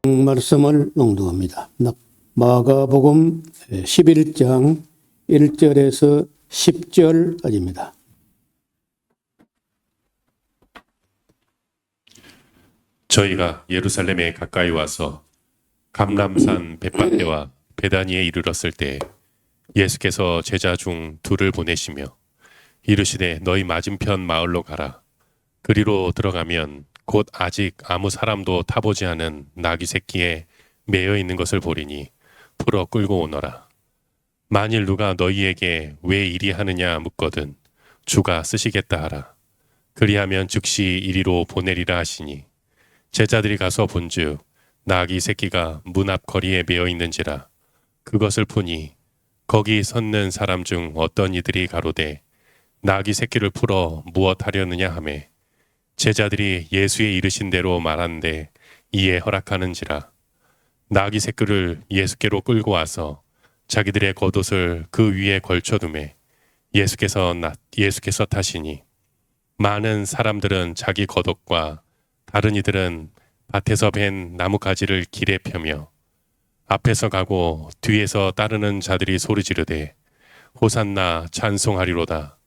말씀을 낭독합니다. 마가복음 11장 1절에서 10절까지입니다. 저희가 예루살렘에 가까이 와서 감람산 벳바테와 베다니에 이르렀을 때 예수께서 제자 중 둘을 보내시며 이르시되 너희 맞은편 마을로 가라. 그리로 들어가면 곧 아직 아무 사람도 타보지 않은 나귀 새끼에 매여 있는 것을 보리니 풀어 끌고 오너라. 만일 누가 너희에게 왜 이리 하느냐 묻거든 주가 쓰시겠다 하라. 그리하면 즉시 이리로 보내리라 하시니 제자들이 가서 본즉 나귀 새끼가 문 앞 거리에 매여 있는지라. 그것을 보니 거기 섰는 사람 중 어떤 이들이 가로되 나귀 새끼를 풀어 무엇 하려느냐 하매 제자들이 예수의 이르신 대로 말하는데 이에 허락하는지라. 나귀 새끼를 예수께로 끌고 와서 자기들의 겉옷을 그 위에 걸쳐두매 예수께서 타시니 많은 사람들은 자기 겉옷과 다른 이들은 밭에서 벤 나뭇가지를 길에 펴며 앞에서 가고 뒤에서 따르는 자들이 소리 지르되 호산나 찬송하리로다.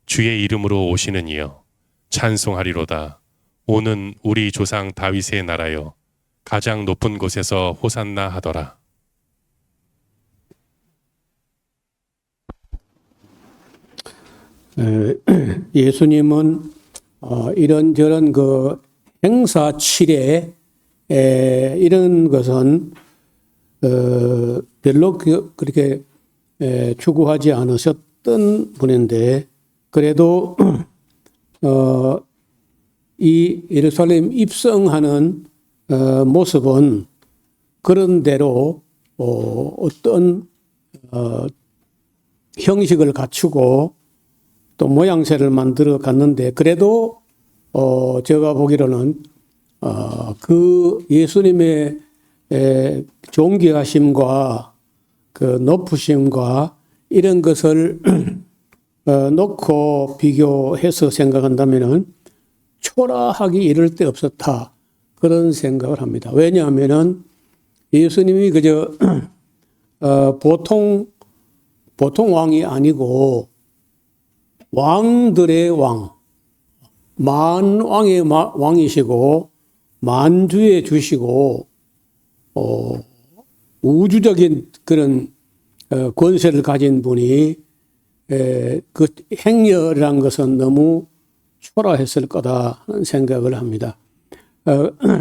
주의 이름으로 오시는 이여 찬송하리로다. 오는 우리 조상 다윗의 나라여 가장 높은 곳에서 호산나 하더라. 예수님은 이런저런 그 행사 치레 이런 것은 별로 그렇게 추구하지 않으셨던 분인데 그래도 이 예루살렘 입성하는 모습은 그런 대로 어떤 형식을 갖추고 또 모양새를 만들어 갔는데 그래도 제가 보기로는 그 예수님의 존귀하심과 그 높으심과 이런 것을 놓고 비교해서 생각한다면은 초라하기 이를 데 없었다 그런 생각을 합니다. 왜냐하면은 예수님이 그저 보통 왕이 아니고 왕들의 왕, 만왕의 왕이시고 만주의 주시고 우주적인 그런 권세를 가진 분이 그 행렬이란 것은 너무 초라했을 거다 하는 생각을 합니다.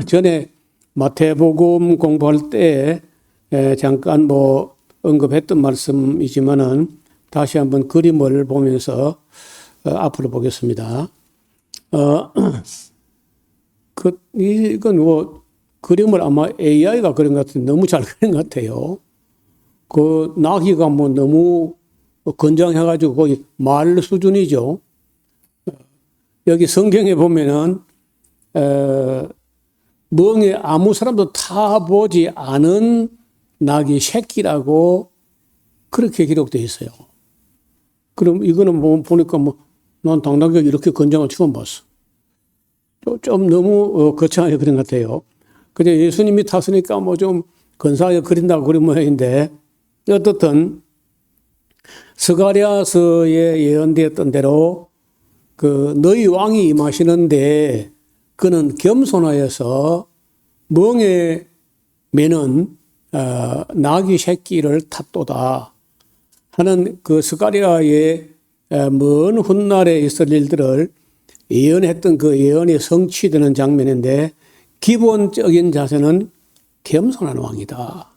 전에 마태복음 공부할 때 잠깐 언급했던 말씀이지만은 다시 한번 그림을 보면서 앞으로 보겠습니다. 이건 그림을 아마 AI가 그린 것 같은데 너무 잘 그린 것 같아요. 그 나귀가 너무 건장해가지고 거의 말 수준이죠. 여기 성경에 보면은 멍에 아무 사람도 타보지 않은 나귀 새끼라고 그렇게 기록되어 있어요. 그럼 이거는 보니까 난 당나귀가 이렇게 건장을 처음 봤어. 좀 너무 거창하게 그린 것 같아요. 근데 예수님이 탔으니까 좀 근사하게 그린다고 그린 모양인데 어떻든 스가랴서에 예언되었던 대로 그 너희 왕이 임하시는데 그는 겸손하여서 멍에 매는 나귀 새끼를 탔도다 하는 그 스가랴의 먼 훗날에 있을 일들을 예언했던 그 예언이 성취되는 장면인데 기본적인 자세는 겸손한 왕이다.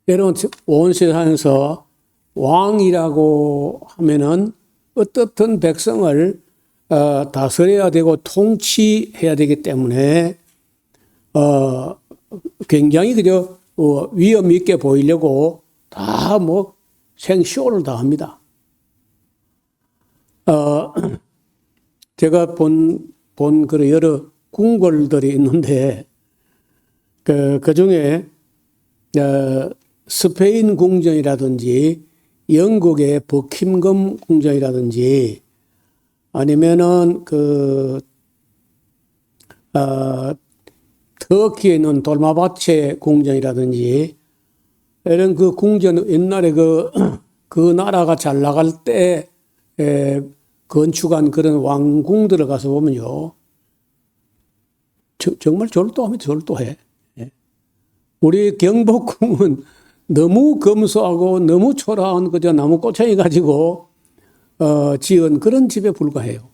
여러분 온 세상에서 왕이라고 하면은 어떻든 백성을 다스려야 되고 통치해야 되기 때문에 굉장히 그저 위험 있게 보이려고 다 생쇼를 다 합니다. 제가 본 그런 여러 궁궐들이 있는데 그 중에 스페인 궁전이라든지 영국의 버킹엄 궁전이라든지 아니면은 터키에 있는 돌마바체 궁전이라든지 이런 그 궁전 옛날에 그 나라가 잘 나갈 때 건축한 그런 왕궁들을 가서 보면요. 정말 절도하면 절도해. 예. 우리 경복궁은 너무 검소하고 너무 초라한 그저 나무 꼬챙이 가지고 지은 그런 집에 불과해요.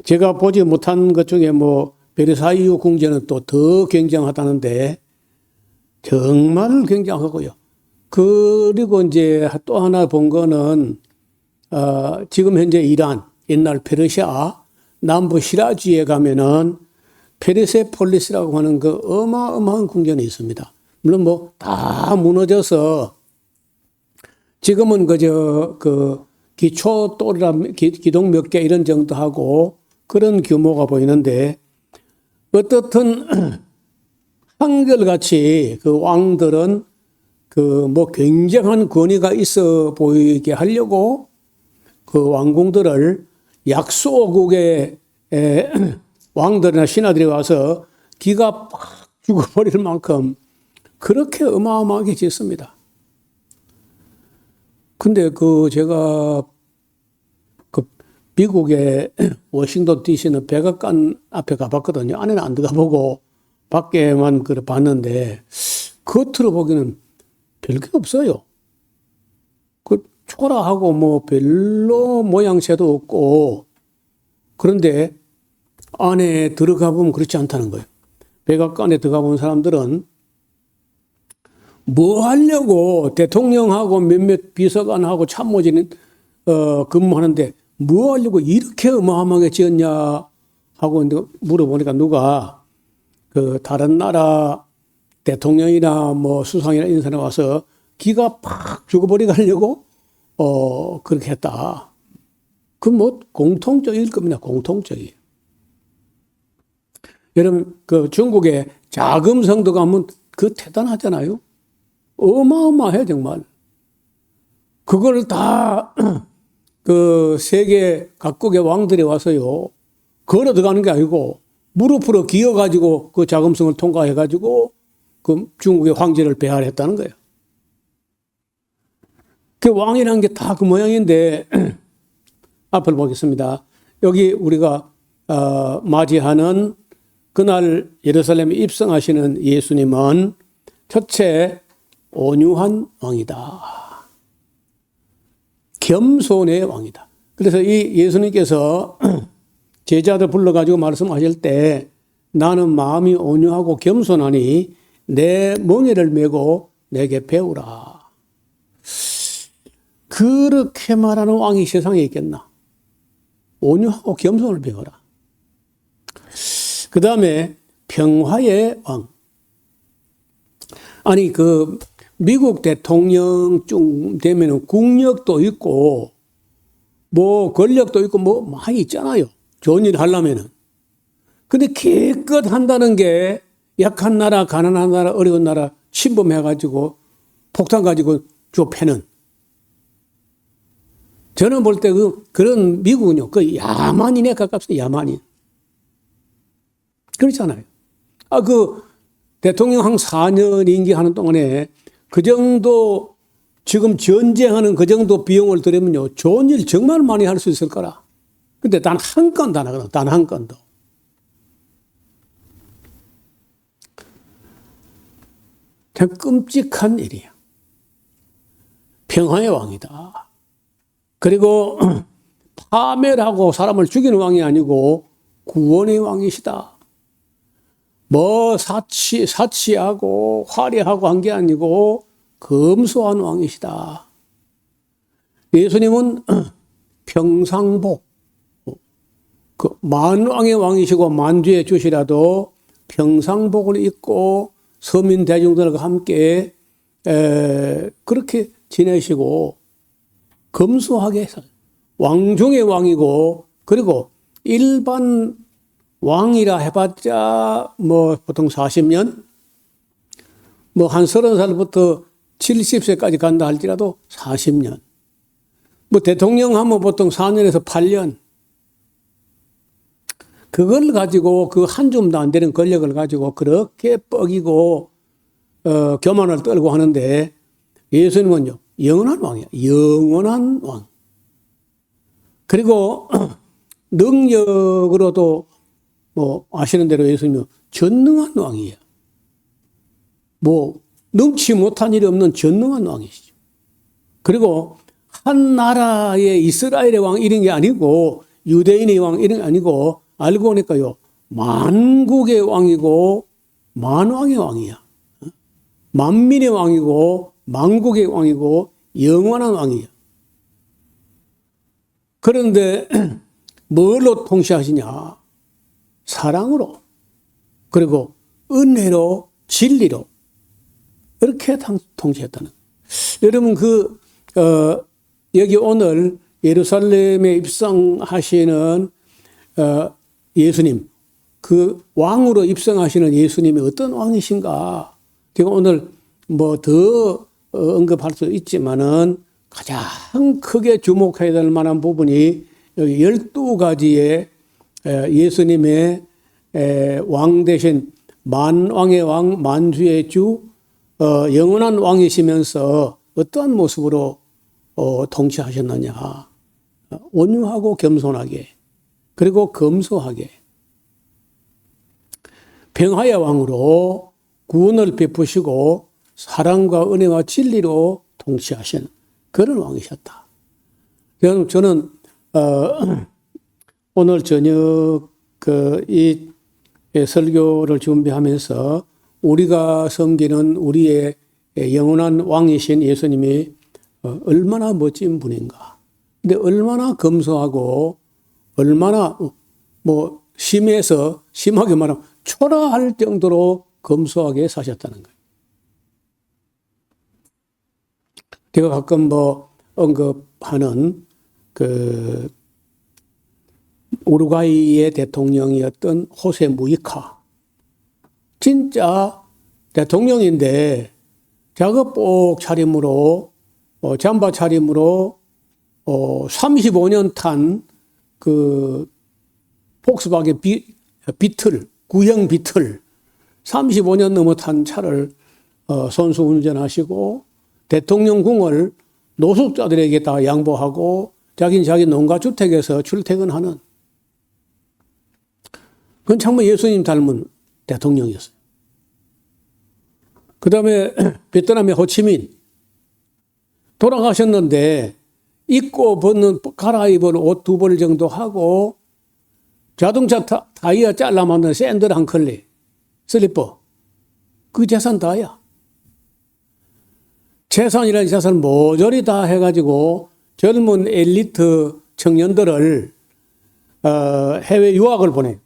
제가 보지 못한 것 중에 뭐 베르사유 궁전은 또 더 굉장하다는데 정말 굉장하고요. 그리고 이제 또 하나 본 거는 지금 현재 이란, 옛날 페르시아 남부 시라지에 가면은 페르세폴리스라고 하는 그 어마어마한 궁전이 있습니다. 물론 뭐 다 무너져서 지금은 그 기초 또래라 기둥 몇 개 이런 정도 하고 그런 규모가 보이는데 어떻든 한결같이 그 왕들은 그 뭐 굉장한 권위가 있어 보이게 하려고 그 왕궁들을 약소국의 왕들이나 신하들이 와서 기가 팍 죽어버릴 만큼 그렇게 어마어마하게 짓습니다. 근데 제가 미국의 워싱턴 DC는 백악관 앞에 가봤거든요. 안에는 안 들어가보고 밖에만 봤는데 겉으로 보기는 별게 없어요. 초라하고 뭐 별로 모양새도 없고 그런데 안에 들어가 보면 그렇지 않다는 거예요. 백악관에 들어가 본 사람들은 뭐 하려고 대통령하고 몇몇 비서관하고 참모진은 근무하는데 뭐 하려고 이렇게 어마어마하게 지었냐 하고 물어보니까 누가 다른 나라 대통령이나 뭐 수상이나 이런 사람 와서 기가 팍 죽어버리게 하려고 그렇게 했다. 그 뭐 공통적일 겁니다. 공통적이에요. 여러분 중국의 자금성도 가면 대단하잖아요. 어마어마해 정말. 그걸 다 세계 각국의 왕들이 와서요. 걸어 들어가는 게 아니고 무릎으로 기어가지고 그 자금성을 통과해가지고 그 중국의 황제를 배할했다는 거예요. 그 왕이라는 게 다 그 모양인데 앞을 보겠습니다. 여기 우리가 맞이하는 그날 예루살렘에 입성하시는 예수님은 첫째 온유한 왕이다. 겸손의 왕이다. 그래서 이 예수님께서 제자들 불러가지고 말씀하실 때 나는 마음이 온유하고 겸손하니 내 멍에를 메고 내게 배우라. 그렇게 말하는 왕이 세상에 있겠나? 온유하고 겸손을 배워라. 그 다음에 평화의 왕. 아니 미국 대통령쯤 되면 국력도 있고 뭐 권력도 있고 뭐 많이 있잖아요. 좋은 일 하려면은. 근데 기껏 한다는 게 약한 나라, 가난한 나라, 어려운 나라 침범해가지고 폭탄 가지고 좁혀는. 저는 볼 때 그런 미국은요, 야만인에 가깝습니다. 야만인. 그렇잖아요. 대통령 한 4년 임기하는 동안에 그 정도 지금 전쟁하는 그 정도 비용을 들이면요, 좋은 일 정말 많이 할 수 있을 거라. 근데 단 한 건도 안 하거든. 단 한 건도. 참 끔찍한 일이야. 평화의 왕이다. 그리고 파멸하고 사람을 죽이는 왕이 아니고 구원의 왕이시다. 뭐 사치하고 화려하고 한 게 아니고 검소한 왕이시다. 예수님은 평상복, 만왕의 왕이시고 만주의 주시라도 평상복을 입고 서민 대중들과 함께 그렇게 지내시고 검소하게 해서 왕 중의 왕이고, 그리고 일반 왕이라 해봤자 뭐 보통 40년, 뭐 한 30살부터 70세까지 간다 할지라도 40년. 뭐 대통령 하면 보통 4년에서 8년. 그걸 가지고 그 한 줌도 안 되는 권력을 가지고 그렇게 뻐기고 교만을 떨고 하는데 예수님은요 영원한 왕이야. 영원한 왕. 그리고 능력으로도 뭐 아시는 대로 예수님은 전능한 왕이에요. 뭐 능치 못한 일이 없는 전능한 왕이시죠. 그리고 한 나라의 이스라엘의 왕 이런 게 아니고 유대인의 왕 이런 게 아니고 알고 보니까요 만국의 왕이고 만왕의 왕이야. 만민의 왕이고 만국의 왕이고 영원한 왕이야. 그런데 뭘로 통치하시냐? 사랑으로 그리고 은혜로 진리로 이렇게 통치했다는. 여러분 여기 오늘 예루살렘에 입성하시는 예수님, 그 왕으로 입성하시는 예수님이 어떤 왕이신가? 제가 오늘 뭐 더 언급할 수 있지만은 가장 크게 주목해야 될 만한 부분이 여기 12가지의 예수님의 왕 대신 만왕의 왕, 만주의 주, 영원한 왕이시면서 어떠한 모습으로 통치하셨느냐. 온유하고 겸손하게, 그리고 검소하게, 평화의 왕으로 구원을 베푸시고 사랑과 은혜와 진리로 통치하시는 그런 왕이셨다. 저는 오늘 저녁 이 설교를 준비하면서 우리가 섬기는 우리의 영원한 왕이신 예수님이 얼마나 멋진 분인가. 근데 얼마나 검소하고 얼마나 뭐 심하게 말하면 초라할 정도로 검소하게 사셨다는 거예요. 제가 가끔 뭐 언급하는 우루과이의 대통령이었던 호세 무이카. 진짜 대통령인데 작업복 차림으로 잠바 차림으로 35년 탄 폭스바겐 비틀, 구형 비틀 35년 넘어 탄 차를 선수 운전하시고 대통령궁을 노숙자들에게 다 양보하고 자기는 자기 농가주택에서 출퇴근하는 그건 정말 예수님 닮은 대통령이었어요. 그 다음에 베트남의 호치민 돌아가셨는데 입고 갈아입은 옷 2벌 정도 하고 자동차 타이어 잘라 만든 샌들 한 컬레 슬리퍼 그 재산 다야. 재산이라는 재산을 모조리 다 해가지고 젊은 엘리트 청년들을 해외 유학을 보내.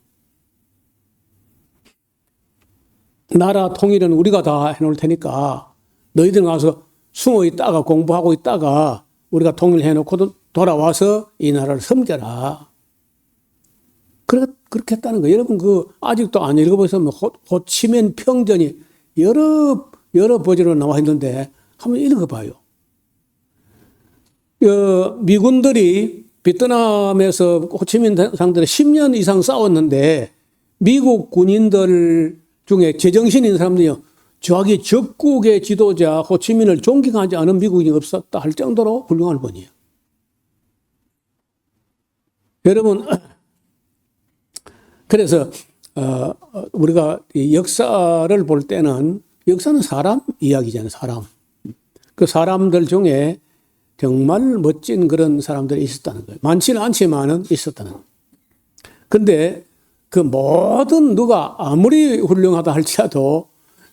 나라 통일은 우리가 다 해놓을 테니까 너희들 가서 숨어 있다가 공부하고 있다가 우리가 통일해놓고 돌아와서 이 나라를 섬겨라. 그렇게 했다는 거예요. 여러분 아직도 안 읽어보시면 호치민 평전이 여러 버전으로 나와 있는데 한번 읽어봐요. 미군들이 베트남에서 호치민 상대로 10년 이상 싸웠는데 미국 군인들 중에 제정신인 사람들이요. 자기 적국의 지도자 호치민을 존경하지 않은 미국인이 없었다 할 정도로 훌륭한 분이에요. 여러분, 그래서 우리가 역사를 볼 때는 역사는 사람 이야기잖아요. 사람. 그 사람들 중에 정말 멋진 그런 사람들이 있었다는 거예요. 많지는 않지만은 있었다는 거예요. 근데 그 모든 누가 아무리 훌륭하다 할지라도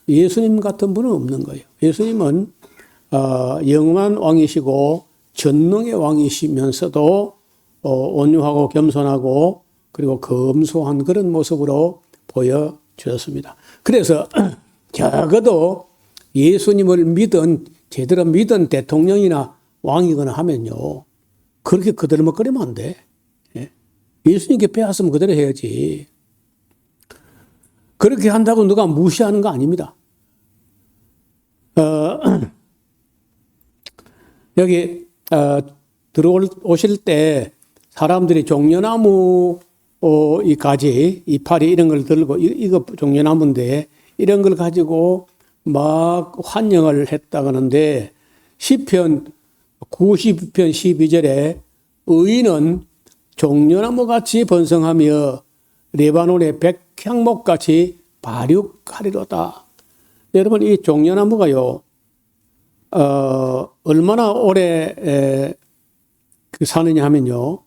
예수님 같은 분은 없는 거예요. 예수님은 영원한 왕이시고 전능의 왕이시면서도 온유하고 겸손하고 그리고 검소한 그런 모습으로 보여주셨습니다. 그래서 적어도 예수님을 제대로 믿은 대통령이나 왕이거나 하면요. 그렇게 그들먹거리면 안 돼. 예수님께 배웠으면 그대로 해야지. 그렇게 한다고 누가 무시하는 거 아닙니다. 여기 들어오실 때 사람들이 종려나무 이 가지, 이파리 이런 걸 들고 이거 종려나무인데 이런 걸 가지고 막 환영을 했다 그러는데 시편 92편 12절에 의인은 종려나무 같이 번성하며 레바논의 백향목 같이 발육하리로다. 여러분 이 종려나무가요 얼마나 오래 사느냐 하면요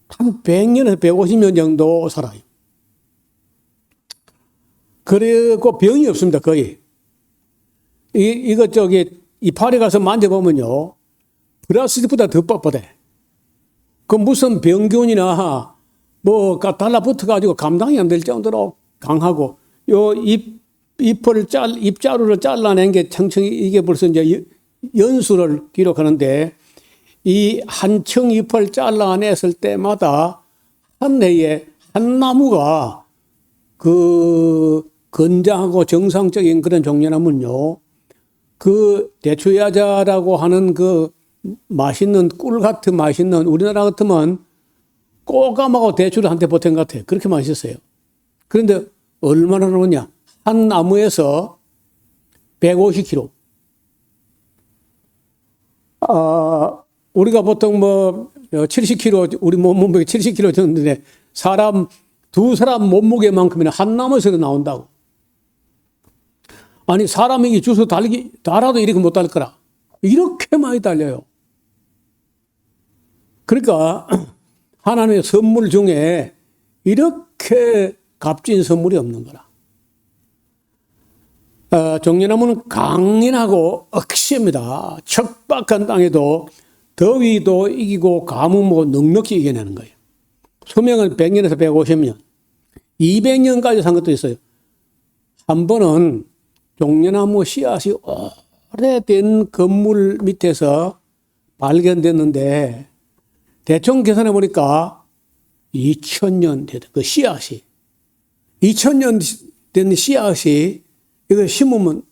한 100년에서 150년 정도 살아요. 그리고 병이 없습니다 거의. 이거 이파리 가서 만져보면요 플라스틱보다 더 뻣뻣해. 그 무슨 병균이나 뭐 달라붙어가지고 감당이 안 될 정도로 강하고 요 잎자루를 잘라낸 게 청청이 이게 벌써 이제 연수를 기록하는데 이 한 청 잎을 잘라냈을 때마다 한 해에 한 나무가 그 건장하고 정상적인 그런 종려나무는요 그 대추야자라고 하는 그 맛있는 꿀 같은 맛있는 우리나라 같으면 꼬감하고 대추를 한테 보탠 것 같아요. 그렇게 맛있어요. 그런데 얼마나 나오냐? 한 나무에서 150kg. 우리가 보통 뭐 70kg, 우리 몸무게 70kg 정도인데 두 사람 몸무게만큼이나 한 나무에서 나온다고. 아니 사람이 주워 달아도 이렇게 못 달 거라. 이렇게 많이 달려요. 그러니까 하나님의 선물 중에 이렇게 값진 선물이 없는 거라. 종려나무는 강인하고 억시입니다. 척박한 땅에도 더위도 이기고 가뭄도 넉넉히 이겨내는 거예요. 수명은 100년에서 150년, 200년까지 산 것도 있어요. 한 번은 종려나무 씨앗이 오래된 건물 밑에서 발견됐는데 대충 계산해 보니까 2000년 된 그 씨앗이 2000년 된 씨앗이 이거 심으면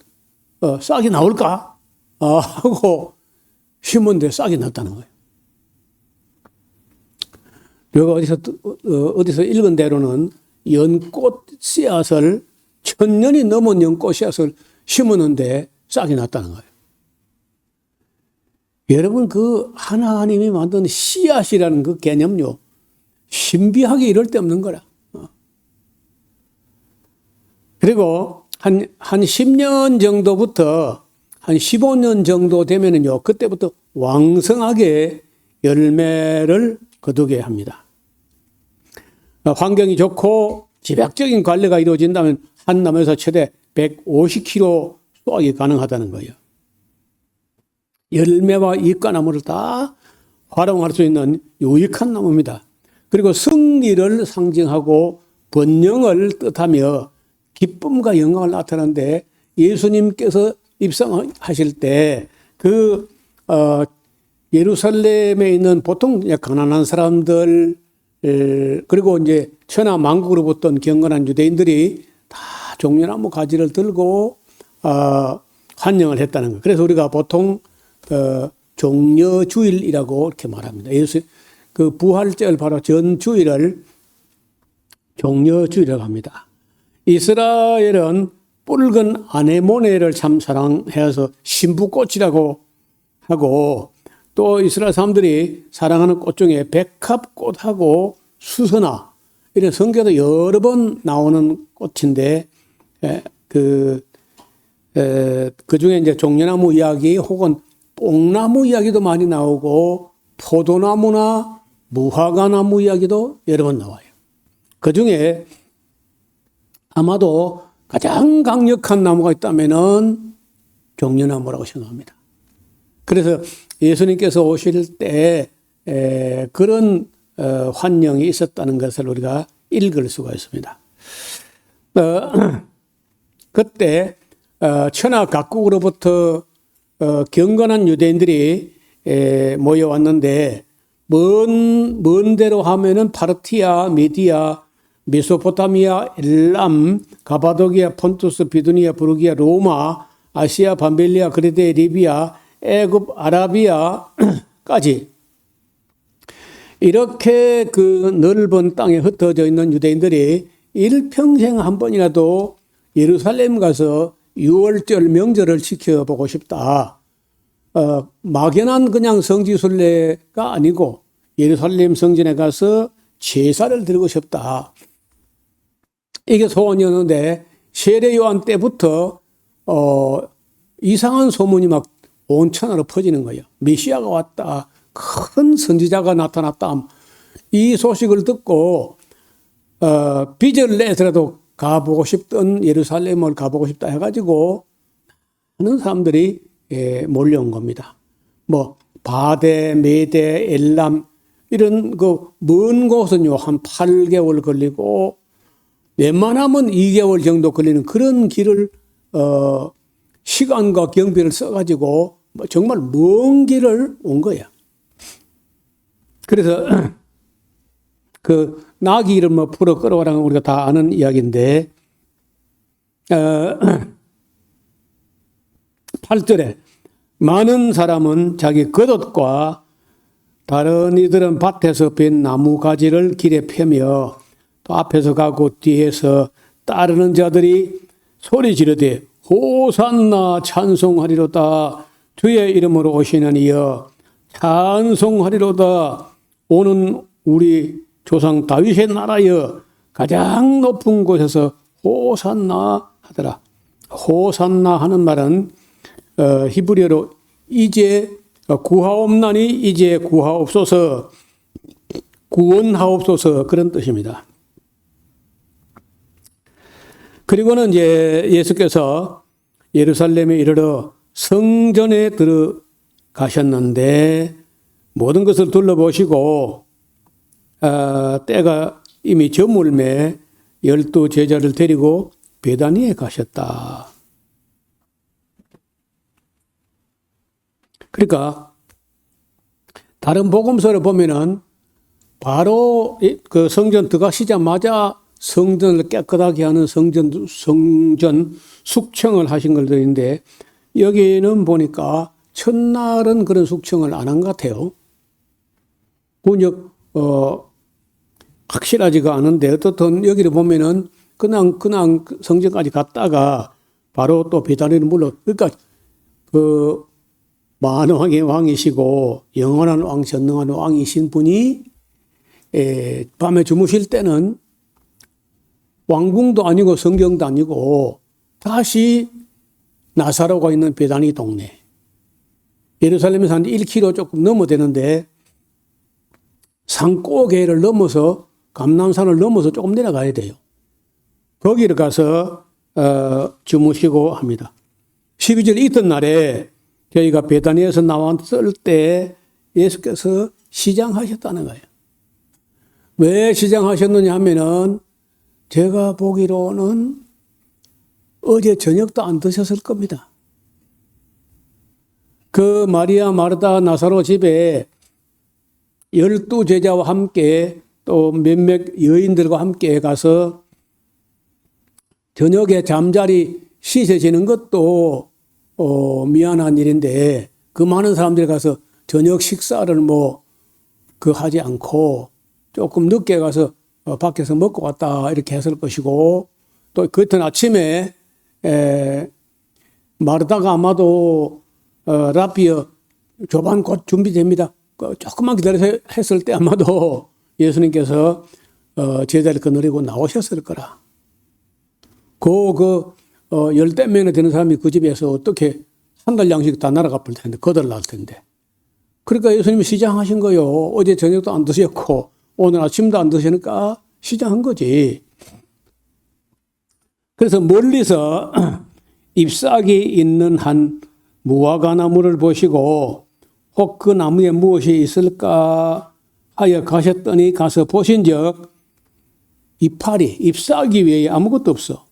싹이 나올까 하고 심은데 싹이 났다는 거예요. 내가 어디서 읽은 대로는 연꽃 씨앗을 1000년이 넘은 연꽃 씨앗을 심었는데 싹이 났다는 거예요. 여러분 그 하나님이 만든 씨앗이라는 그 개념요 신비하게 이럴 데 없는 거라. 그리고 한 10년 정도부터 한 15년 정도 되면은요 그때부터 왕성하게 열매를 거두게 합니다. 환경이 좋고 집약적인 관리가 이루어진다면 한 나무에서 최대 150kg 수확이 가능하다는 거예요. 열매와 잎과나무를 다 활용할 수 있는 유익한 나무입니다. 그리고 승리를 상징하고 번영을 뜻하며 기쁨과 영광을 나타내는데 예수님께서 입성하실 때 예루살렘에 있는 보통 가난한 사람들 그리고 이제 천하 만국으로부터 경건한 유대인들이 다 종려나무 가지를 들고 환영을 했다는 거예요. 그래서 우리가 보통 종려주일이라고 이렇게 말합니다. 그 부활절 바로 전주일을 종려주일이라고 합니다. 이스라엘은 붉은 아네모네를 참 사랑해서 신부꽃이라고 하고 또 이스라엘 사람들이 사랑하는 꽃 중에 백합꽃하고 수선화 이런 성경에도 여러 번 나오는 꽃인데 그 중에 이제 종려나무 이야기 혹은 뽕나무 이야기도 많이 나오고 포도나무나 무화과나무 이야기도 여러 번 나와요. 그 중에 아마도 가장 강력한 나무가 있다면은 종려나무라고 생각합니다. 그래서 예수님께서 오실 때 그런 환영이 있었다는 것을 우리가 읽을 수가 있습니다. 그때 천하 각국으로부터 경건한 유대인들이 모여왔는데 먼 데로 하면은 파르티아, 미디아, 메소포타미아, 엘람, 가바도기아, 폰투스, 비두니아, 부르기아, 로마, 아시아, 밤벨리아, 그레데, 리비아, 애굽, 아라비아까지 이렇게 그 넓은 땅에 흩어져 있는 유대인들이 일평생 한 번이라도 예루살렘 가서 유월절 명절을 지켜보고 싶다. 막연한 그냥 성지순례가 아니고 예루살렘 성전에 가서 제사를 드리고 싶다. 이게 소원이었는데 세례 요한 때부터 이상한 소문이 막 온천으로 퍼지는 거예요. 메시아가 왔다. 큰 선지자가 나타났다. 이 소식을 듣고 빚을 내서라도 가보고 싶던 예루살렘을 가보고 싶다 해가지고 많은 사람들이 몰려온 겁니다. 뭐 바데, 메데, 엘람 이런 그 먼 곳은요 한 8개월 걸리고 웬만하면 2개월 정도 걸리는 그런 길을 시간과 경비를 써가지고 정말 먼 길을 온 거야. 그래서 그 나귀를 뭐 풀어 끌어오라는 우리가 다 아는 이야기인데 8절에 많은 사람은 자기 겉옷과 다른 이들은 밭에서 벤 나무 가지를 길에 펴며 또 앞에서 가고 뒤에서 따르는 자들이 소리 지르되 호산나 찬송하리로다. 주의 이름으로 오시는 이여 찬송하리로다. 오는 우리 조상 다윗의 나라여 가장 높은 곳에서 호산나 하더라. 호산나 하는 말은 히브리어로 이제 구하옵나니 이제 구하옵소서, 구원하옵소서 그런 뜻입니다. 그리고는 이제 예수께서 예루살렘에 이르러 성전에 들어가셨는데 모든 것을 둘러보시고 때가 이미 저물매 12 제자를 데리고 베다니에 가셨다. 그러니까 다른 복음서를 보면은 바로 그 성전 들어가시자마자 성전을 깨끗하게 하는 성전 숙청을 하신 것들인데 여기는 보니까 첫날은 그런 숙청을 안 한 것 같아요. 확실하지가 않은데 어떻든 여기를 보면은 그냥 성전까지 갔다가 바로 또 베다니를 그러니까 그 만왕의 왕이시고 영원한 왕, 전능한 왕이신 분이 밤에 주무실 때는 왕궁도 아니고 성경도 아니고 다시 나사로가 있는 베다니 동네. 예루살렘에서 한 1km 조금 넘어 되는데 산꼭대기를 넘어서 감람산을 넘어서 조금 내려가야 돼요. 거기를 가서 주무시고 합니다. 12절 이튿날에 저희가 베다니에서 나왔을 때 예수께서 시장하셨다는 거예요. 왜 시장하셨느냐 하면은 제가 보기로는 어제 저녁도 안 드셨을 겁니다. 그 마리아, 마르다, 나사로 집에 12 제자와 함께 또 몇몇 여인들과 함께 가서 저녁에 잠자리 씻어지는 것도 미안한 일인데 그 많은 사람들이 가서 저녁 식사를 하지 않고 조금 늦게 가서 밖에서 먹고 갔다 이렇게 했을 것이고 또 그 이튿 아침에 마르다가 아마도 라비어 조반 곧 준비됩니다. 조금만 기다려서 했을 때 아마도 예수님께서 제자를 거느리고 나오셨을 거라. 열댓 명이나 되는 사람이 그 집에서 어떻게 한 달 양식 다 날아가 버릴 텐데, 거덜날 텐데. 그러니까 예수님이 시장하신 거요. 어제 저녁도 안 드셨고, 오늘 아침도 안 드시니까 시장한 거지. 그래서 멀리서 잎사귀 있는 한 무화과 나무를 보시고, 혹 그 나무에 무엇이 있을까 하여 가셨더니 가서 보신즉 이파리, 잎사귀 외에 아무것도 없어.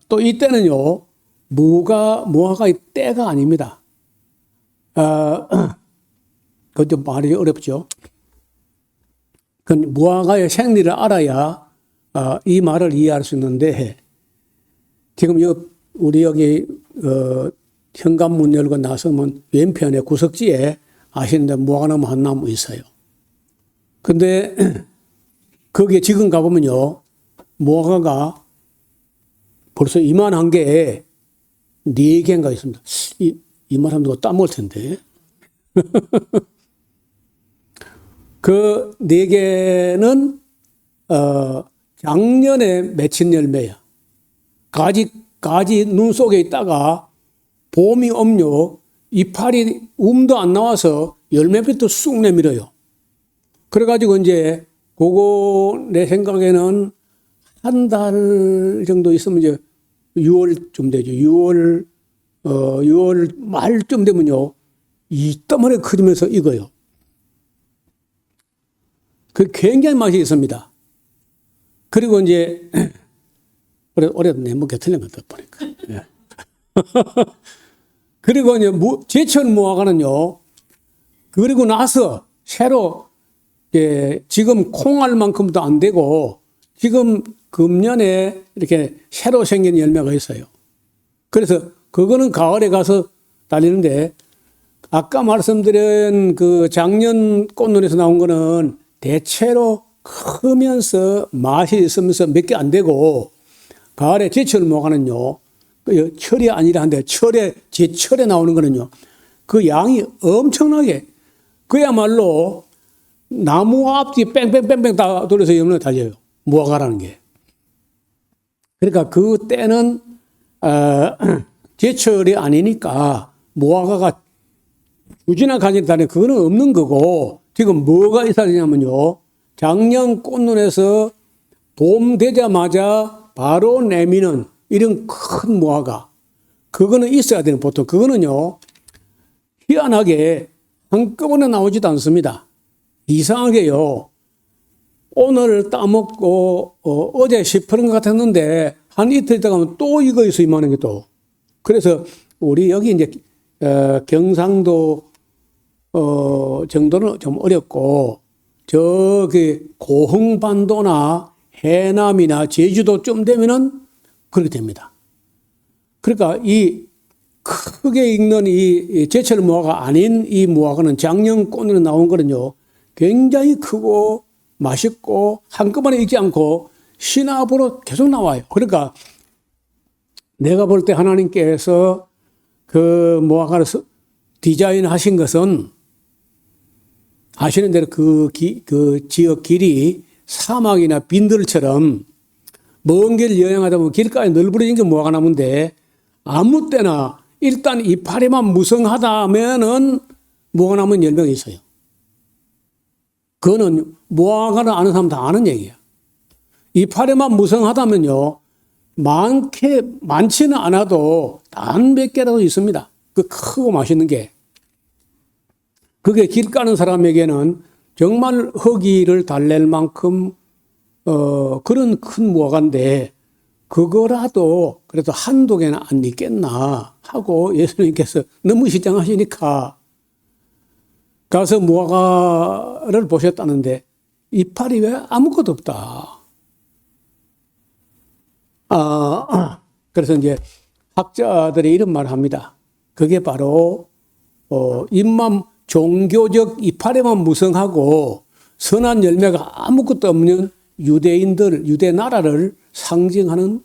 또 이때는요, 무화과의 때가 아닙니다. 그건 좀 말이 어렵죠. 그 무화과의 생리를 알아야 이 말을 이해할 수 있는데, 지금 우리 여기 현관문 열고 나서면 왼편에 구석지에 아시는데 무화과나무 한 나무 있어요. 근데 거기에 지금 가보면요. 무화과가 벌써 이만한 게 4개인가 있습니다. 이만하면 누가 따먹을 텐데. 그 4개는 작년에 맺힌 열매야. 가지 눈 속에 있다가 봄이 오면 이파리 움도 안 나와서 열매부터 쑥 내밀어요. 그래가지고 이제 그거 내 생각에는 한 달 정도 있으면 이제 6월쯤 되죠. 6월 말쯤 되면요. 이 떠머리 커지면서 익어요. 그 굉장히 맛이 있습니다. 그리고 이제 올해도 내먹게 틀리면서 보니까. 예. 그리고 이제 제철 무화과는요. 그리고 나서 새로 지금 콩알만큼도 안 되고 지금 금년에 이렇게 새로 생긴 열매가 있어요. 그래서 그거는 가을에 가서 달리는데 아까 말씀드린 그 작년 꽃눈에서 나온 거는 대체로 크면서 맛이 있으면서 몇 개 안 되고 가을에 제철 무화과는요. 철이 아니라 한데 제철에 나오는 거는요. 그 양이 엄청나게 그야말로 나무 앞뒤 뺑뺑뺑뺑 다 돌려서 열매 달려요. 무화과라는 게. 그러니까 그 때는 제철이 아니니까 무화과가 유진한 가지를 다니 그거는 없는 거고 지금 뭐가 있었냐면요. 작년 꽃눈에서 봄 되자마자 바로 내미는 이런 큰 무화과. 그거는 있어야 되는 보통 그거는요. 희한하게 한꺼번에 나오지도 않습니다. 이상하게요. 오늘 따먹고 어제 시퍼런 것 같았는데 한 이틀 있다 가면 또 이거 있어 이만한 게 또. 그래서 우리 여기 이제 경상도 정도는 좀 어렵고 저기 고흥반도나 해남이나 제주도쯤 되면은 그렇게 됩니다. 그러니까 이 크게 익는 이 제철 무화과 아닌 이 무화과는 작년 꽃으로 나온 거는요. 굉장히 크고 맛있고 한꺼번에 익지 않고 신압으로 계속 나와요. 그러니까 내가 볼 때 하나님께서 그 무화과를 디자인 하신 것은 아시는 대로 그 지역 길이 사막이나 빈들처럼 먼 길 여행하다 보면 길가에 널브러진 게 무화과 나무인데 아무 때나 일단 이파리만 무성하다면은 무화과 나무는 열매가 있어요. 그거는 무화과를 아는 사람 다 아는 얘기야. 이파리만 무성하다면요. 많지는 않아도 단 몇 개라도 있습니다. 그 크고 맛있는 게. 그게 길 가는 사람에게는 정말 허기를 달랠 만큼 그런 큰 무화과인데 그거라도 그래도 한두 개는 안 있겠나 하고 예수님께서 너무 시장하시니까 가서 무화과를 보셨다는데 이파리 왜 아무것도 없다. 그래서 이제 학자들이 이런 말을 합니다. 그게 바로 입만 종교적 이파리만 무성하고 선한 열매가 아무것도 없는 유대 나라를 상징하는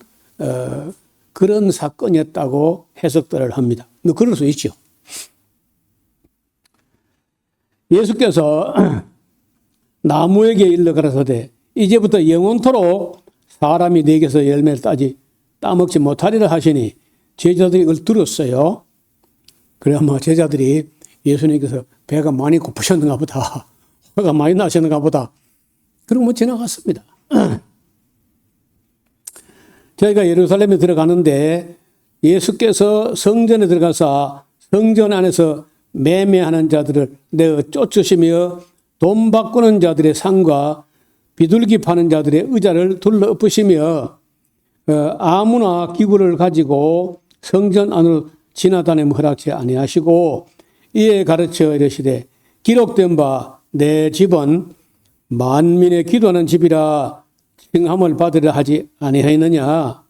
그런 사건이었다고 해석들을 합니다. 그럴 수 있죠. 예수께서 나무에게 일러 가라사대 이제부터 영원토록 사람이 내게서 열매를 따먹지 못하리라 하시니 제자들이 그걸 들었어요. 그래 아마 제자들이 예수님께서 배가 많이 고프셨는가 보다. 화가 많이 나셨는가 보다. 그러고 지나갔습니다. 저희가 예루살렘에 들어가는데 예수께서 성전에 들어가서 성전 안에서 매매하는 자들을 내어 쫓으시며 돈 바꾸는 자들의 상과 비둘기 파는 자들의 의자를 둘러 엎으시며 아무나 기구를 가지고 성전 안으로 지나다니면 허락지 아니하시고 이에 가르쳐 이르시되 기록된 바 내 집은 만민의 기도하는 집이라 칭함을 받으려 하지 아니하였느냐.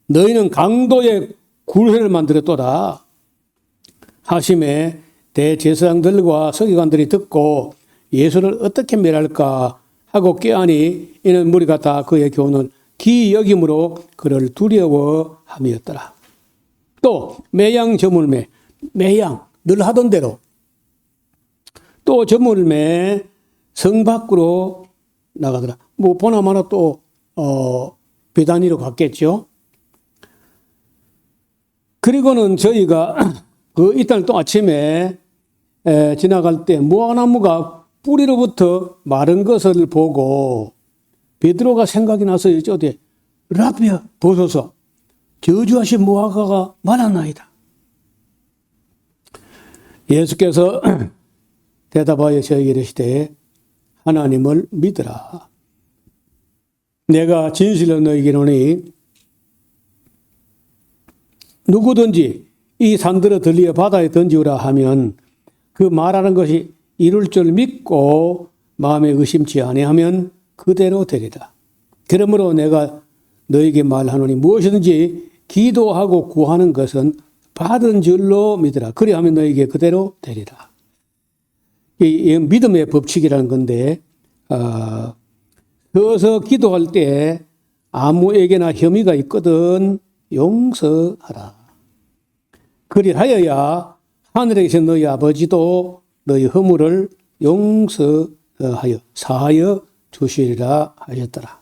너희는 강도의 굴회를 만들었도다 하심에 대제사장들과 서기관들이 듣고 예수를 어떻게 멸할까 하고 꾀하니 이는 무리가 다 그의 교훈을 기이 여김으로 그를 두려워함이었더라. 또 매양 저물매, 매양 늘 하던 대로 또 저물매 성 밖으로 나가더라. 뭐 보나마나 또 베다니로 갔겠죠. 그리고는 저희가 그 이튿날 또 아침에 지나갈 때 무화과나무가 뿌리로부터 마른 것을 보고 베드로가 생각이 나서 여쭤되 라비야 보소서 저주하신 무화과가 말았나이다. 예수께서 대답하여 저에게 이르시되 하나님을 믿으라. 내가 진실로 너희에게 이르노니 누구든지 이 산들을 들리어 바다에 던지우라 하면 그 말하는 것이 이룰 줄 믿고 마음에 의심치 아니하면 그대로 되리라. 그러므로 내가 너에게 말하노니 무엇이든지 기도하고 구하는 것은 받은 줄로 믿으라. 그리하면 너에게 그대로 되리라. 이 믿음의 법칙이라는 건데 서서 기도할 때 아무에게나 혐의가 있거든 용서하라. 그리하여야 하늘에 계신 너희 아버지도 너희 허물을 용서하여 사하여 주시리라 하셨더라.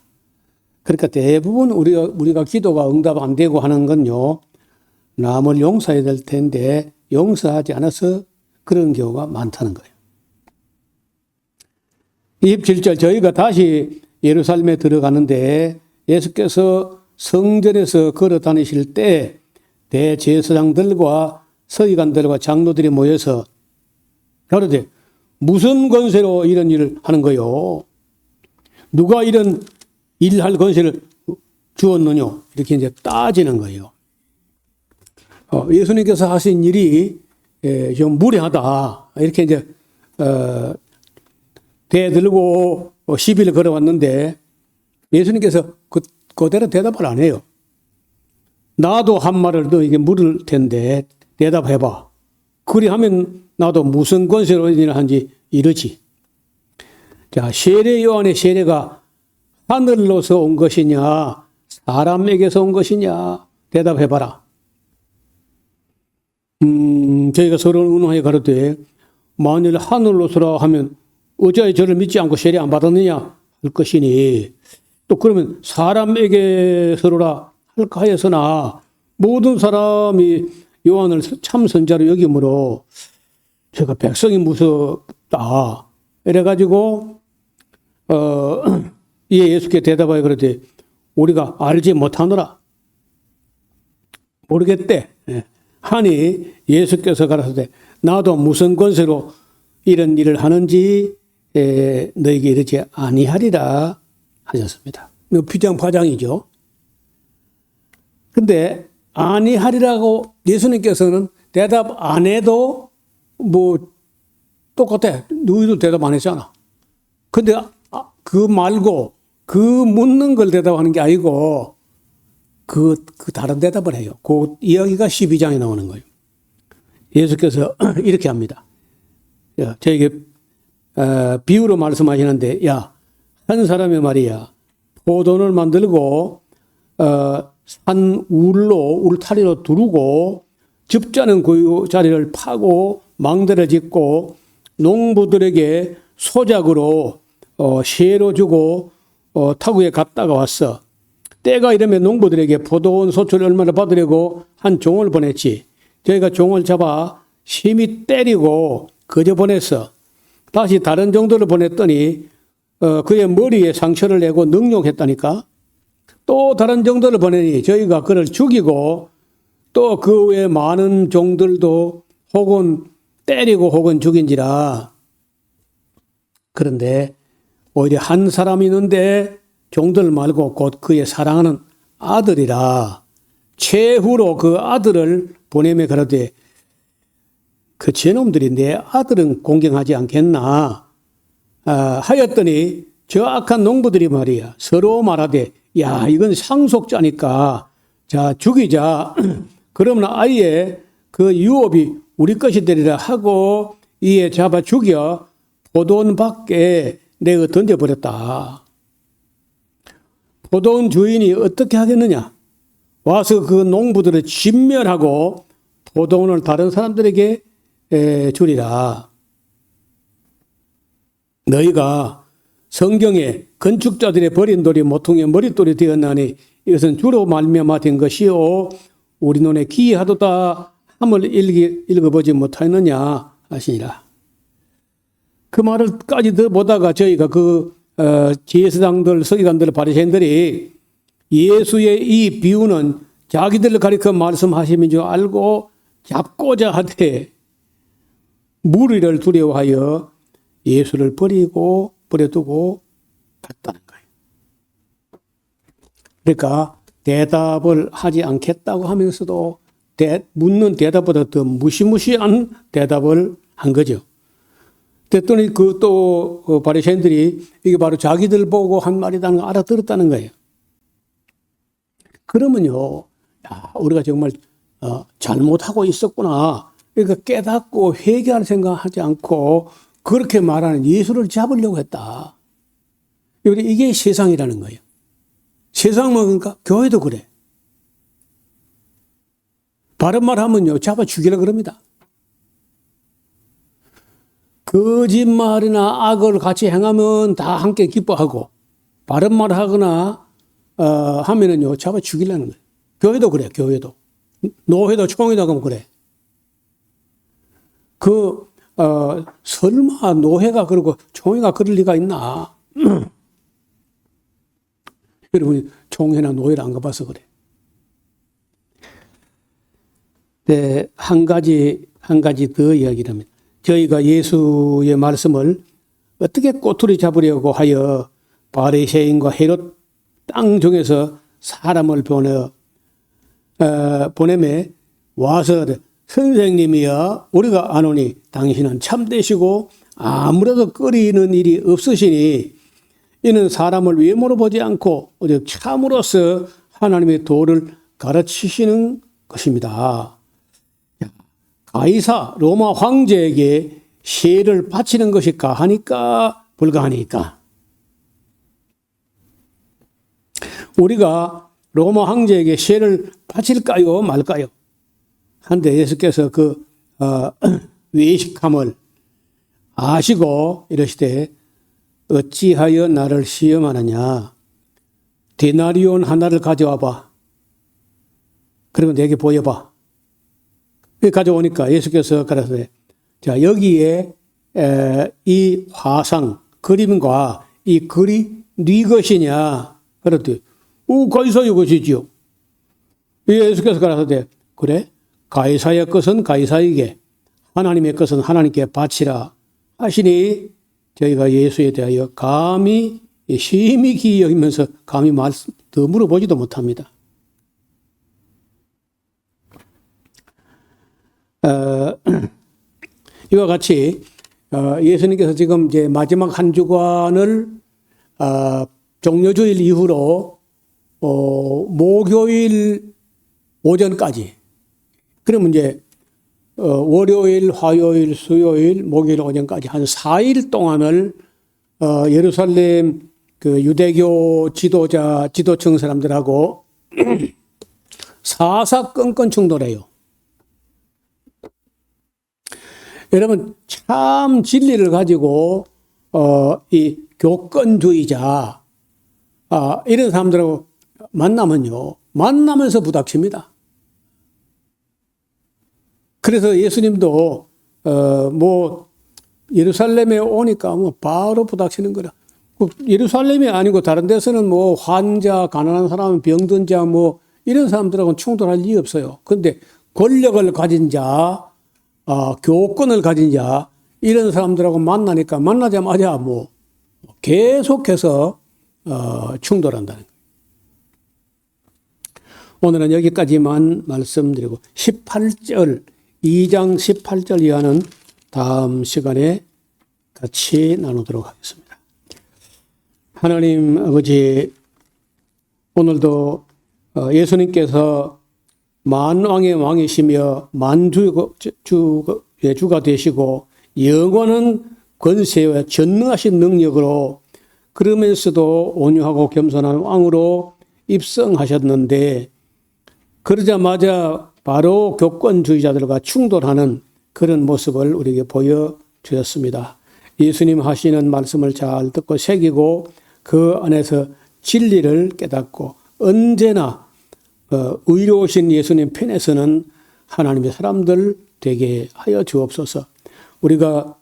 그러니까 대부분 우리가 기도가 응답 안 되고 하는 건요, 남을 용서해야 될 텐데 용서하지 않아서 그런 경우가 많다는 거예요. 27절 저희가 다시 예루살렘에 들어가는데 예수께서 성전에서 걸어 다니실 때 대제사장들과 서기관들과 장로들이 모여서 가로되 무슨 권세로 이런 일을 하는 거요? 누가 이런 일할 권세를 주었느냐? 이렇게 이제 따지는 거예요. 예수님께서 하신 일이 좀 무례하다. 이렇게 이제 대들고 시비를 걸어왔는데 예수님께서 그대로 대답을 안 해요. 나도 한 말을 너에게 물을 텐데 대답해봐. 그리하면 나도 무슨 권세로 일을 한지 이르지. 자, 세례 요한의 세례가 하늘로서 온 것이냐 사람에게서 온 것이냐 대답해봐라. 저희가 서로 의논하여 가로되 만일 하늘로서라 하면 어찌하여 저를 믿지 않고 세례 안 받았느냐 할 것이니 또 그러면 사람에게서라 할까 하여서나 모든 사람이 요한을 참 선자로 여기므로 제가 백성이 무섭다. 이래가지고 이에 예수께 대답하여 그러되 우리가 알지 못하노라. 모르겠대. 하니 예수께서 가라사대 나도 무슨 권세로 이런 일을 하는지 너에게 이르지 아니하리라 하셨습니다. 피장파장이죠. 근데 아니하리라고 예수님께서는 대답 안 해도 뭐 똑같아. 너희도 대답 안 했잖아. 근데 그 말고 그 묻는 걸 대답하는 게 아니고 그 다른 대답을 해요. 그 이야기가 12장에 나오는 거예요. 예수께서 이렇게 합니다. 저에게 비유로 말씀하시는데 야, 한 사람이 말이야 포도를 만들고 산 울타리로 두르고 즙자는 그 자리를 파고 망대를 짓고 농부들에게 소작으로 세로 주고 타국에 갔다가 왔어. 때가 이르면 농부들에게 포도원 소출을 얼마나 받으려고 한 종을 보냈지. 저희가 종을 잡아 심히 때리고 거저 보냈어. 다시 다른 종들을 보냈더니 그의 머리에 상처를 내고 능욕했다니까. 또 다른 종들을 보내니 저희가 그를 죽이고 또 그 외에 많은 종들도 혹은 때리고 혹은 죽인지라. 그런데 오히려 한 사람이 있는데 종들 말고 곧 그의 사랑하는 아들이라 최후로 그 아들을 보내며 그러되 그 저놈들이 내 아들은 공경하지 않겠나 하였더니 저 악한 농부들이 말이야 서로 말하되 야 이건 상속자니까 자 죽이자. 그러면 아예 그 유업이 우리 것이 되리라 하고 이에 잡아 죽여 포도원 밖에 내어 던져버렸다. 포도원 주인이 어떻게 하겠느냐? 와서 그 농부들을 진멸하고 포도원을 다른 사람들에게 주리라. 너희가 성경에 건축자들의 버린 돌이 모퉁이의 머릿돌이 되었나니 이것은 주로 말미암아 된 것이요 우리 눈에 기이하도다 함을 읽어보지 못하였느냐 하시니라. 그 말을까지 더 보다가 저희가 제사장들, 서기관들, 바리새인들이 예수의 이 비유는 자기들을 가리켜 말씀하심인 줄 알고 잡고자 하되 무리를 두려워하여 예수를 버려두고 갔다는 거예요. 그러니까 대답을 하지 않겠다고 하면서도 묻는 대답보다 더 무시무시한 대답을 한 거죠. 그랬더니 또 바리새인들이 이게 바로 자기들 보고 한 말이라는 걸 알아들었다는 거예요. 그러면요, 우리가 정말 잘못하고 있었구나. 그러니까 깨닫고 회개할 생각하지 않고 그렇게 말하는 예수를 잡으려고 했다. 이게 세상이라는 거예요. 세상만 그러니까 교회도 그래. 바른 말 하면요, 잡아 죽이려고 그럽니다. 거짓말이나 악을 같이 행하면 다 함께 기뻐하고, 바른 말 하거나, 하면은요, 잡아 죽이려는 거예요. 교회도 그래, 교회도. 노회도 총회도 그러면 그래. 설마 노회가 그러고 총회가 그럴 리가 있나? 여러분이 총회나 노회를 안 가봐서 그래. 네, 한 가지 더 이야기를 합니다. 저희가 예수의 말씀을 어떻게 꼬투리 잡으려고 하여 바리새인과 헤롯 땅 중에서 사람을 보내매 와서 선생님이여 우리가 아노니 당신은 참되시고 아무래도 꺼리는 일이 없으시니 이는 사람을 외모로 보지 않고 오직 참으로서 하나님의 도를 가르치시는 것입니다. 가이사 로마 황제에게 세를 바치는 것이 가하니까 불가하니까. 우리가 로마 황제에게 세를 바칠까요 말까요? 한데 예수께서 외식함을 아시고 이러시되 어찌하여 나를 시험하느냐. 데나리온 하나를 가져와봐. 그리고 내게 보여봐. 가져오니까 예수께서 가라사대 자 여기에 이 화상 그림과 이 글이 네 것이냐. 그랬더니 가이사의 것이지요. 예수께서 가라사대 그래 가이사의 것은 가이사에게 하나님의 것은 하나님께 바치라 하시니 저희가 예수에 대하여 감히 심히 기이 여기면서 감히 더 물어보지도 못합니다. 이와 같이 예수님께서 지금 이제 마지막 한 주간을 종려주일 이후로 목요일 오전까지 그러면 이제 월요일, 화요일, 수요일, 목요일 오전까지 한 4일 동안을 예루살렘 그 유대교 지도층 사람들하고 사사건건 충돌해요. 여러분 참 진리를 가지고 이 교권주의자 이런 사람들하고 만나면서 부닥칩니다. 그래서 예수님도 예루살렘에 오니까 바로 부닥치는 거라. 예루살렘이 아니고 다른 데서는 환자, 가난한 사람, 병든 자 이런 사람들하고는 충돌할 일이 없어요. 그런데 권력을 가진 자, 교권을 가진 자 이런 사람들하고 만나자마자 계속해서 충돌한다는 거예요. 오늘은 여기까지만 말씀드리고 2장 18절 이하는 다음 시간에 같이 나누도록 하겠습니다. 하나님 아버지 오늘도 예수님께서 만왕의 왕이시며 만주의 주가 되시고 영원한 권세와 전능하신 능력으로 그러면서도 온유하고 겸손한 왕으로 입성하셨는데 그러자마자 바로 교권주의자들과 충돌하는 그런 모습을 우리에게 보여주었습니다. 예수님 하시는 말씀을 잘 듣고 새기고 그 안에서 진리를 깨닫고 언제나 의로우신 예수님 편에서는 하나님의 사람들 되게 하여 주옵소서. 우리가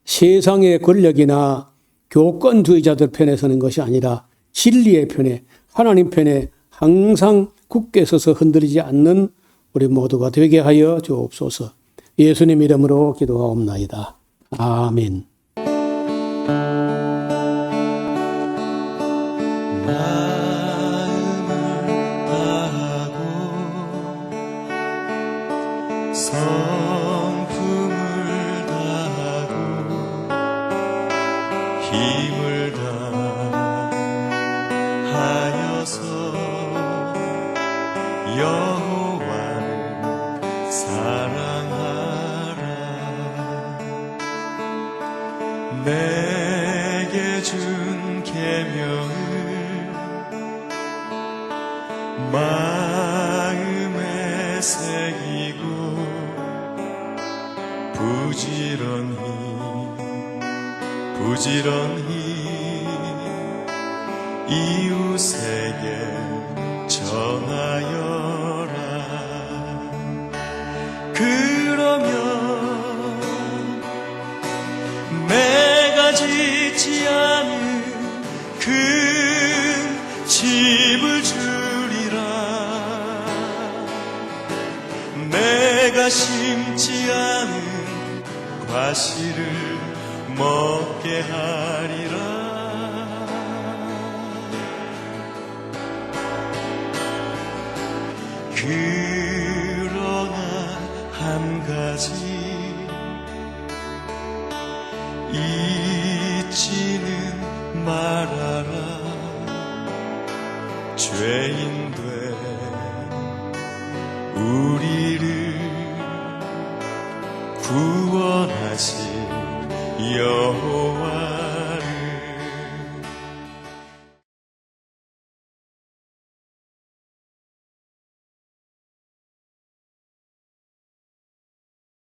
세상의 권력이나 교권주의자들 편에 서는 것이 아니라 진리의 편에 하나님 편에 항상 굳게 서서 흔들리지 않는 우리 모두가 되게 하여 주옵소서. 예수님 이름으로 기도하옵나이다. 아멘. 성품을 다하고 힘을 다하여서 여호와를 사랑하라. 내게 준 계명을 마음에 새기고 부지런히 이웃에게 전하여라. 그러면 내가 짓지 않은 큰 집을 주리라. 내가 심지 않은 과실을 먹게 하리라. 그러나 한 가지 잊지는 말아라. 죄인 된 우리를 구원하신 여호와